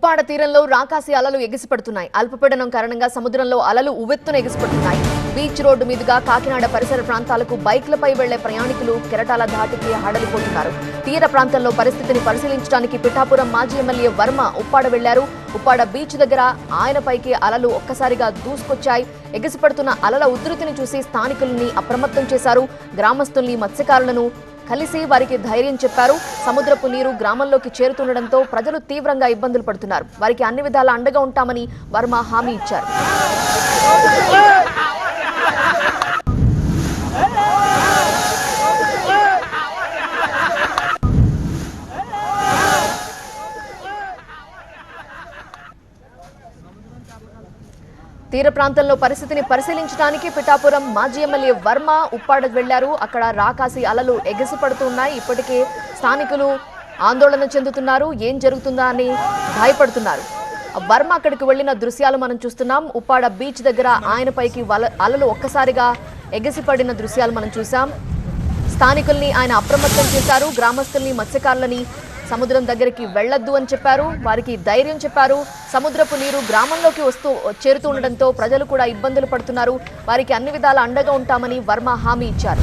ఉప్పాడ తీరంలో రాకాసి అలలు ఎగిసిపడుతున్నాయి. అల్పపీడనం కారణంగా సముద్రంలో అలలు ఉవ్వెత్తున ఎగిసిపడుతున్నాయి. బీచ్ రోడ్డు మీదుగా కాకినాడ పరిసర ప్రాంతాలకు బైక్లపై వెళ్లే ప్రయాణికులు కెరటాల ధాటికి హడలిపోతున్నారు. తీర ప్రాంతంలో పరిస్థితిని పరిశీలించడానికి పిఠాపురం మాజీ ఎమ్మెల్యే వర్మ ఉప్పాడ వెళ్లారు. ఉప్పాడ బీచ్ దగ్గర ఆయనపైకి అలలు ఒక్కసారిగా దూసుకొచ్చాయి. ఎగిసిపడుతున్న అలల ఉధృతిని చూసి స్థానికుల్ని అప్రమత్తం చేశారు. గ్రామస్తుల్ని, మత్స్యకారులను కలిసి వారికి ధైర్యం చెప్పారు. సముద్రపు నీరు గ్రామంలోకి చేరుతుండటంతో ప్రజలు తీవ్రంగా ఇబ్బందులు పడుతున్నారు. వారికి అన్ని విధాలా అండగా ఉంటామని వర్మ హామీ ఇచ్చారు. తీర ప్రాంతంలో పరిస్థితిని పరిశీలించడానికి పిఠాపురం మాజీ ఎమ్మెల్యే వర్మ ఉప్పాడ వెళ్లారు. అక్కడ రాకాసి అలలు ఎగసిపడుతున్నాయి. ఇప్పటికే స్థానికులు ఆందోళన చెందుతున్నారు. ఏం జరుగుతుందా అని భయపడుతున్నారు. వర్మ అక్కడికి వెళ్లిన దృశ్యాలు మనం చూస్తున్నాం. ఉప్పాడ బీచ్ దగ్గర ఆయనపైకి అలలు ఒక్కసారిగా ఎగసిపడిన దృశ్యాలు మనం చూసాం. స్థానికుల్ని ఆయన అప్రమత్తం చేశారు. గ్రామస్తుల్ని, మత్స్యకారులని సముద్రం దగ్గరికి వెళ్లొద్దు అని చెప్పారు. వారికి ధైర్యం చెప్పారు. సముద్రపు నీరు గ్రామంలోకి చేరుతూ ఉండడంతో ప్రజలు కూడా ఇబ్బందులు పడుతున్నారు. వారికి అన్ని విధాల అండగా ఉంటామని వర్మ హామీ ఇచ్చారు.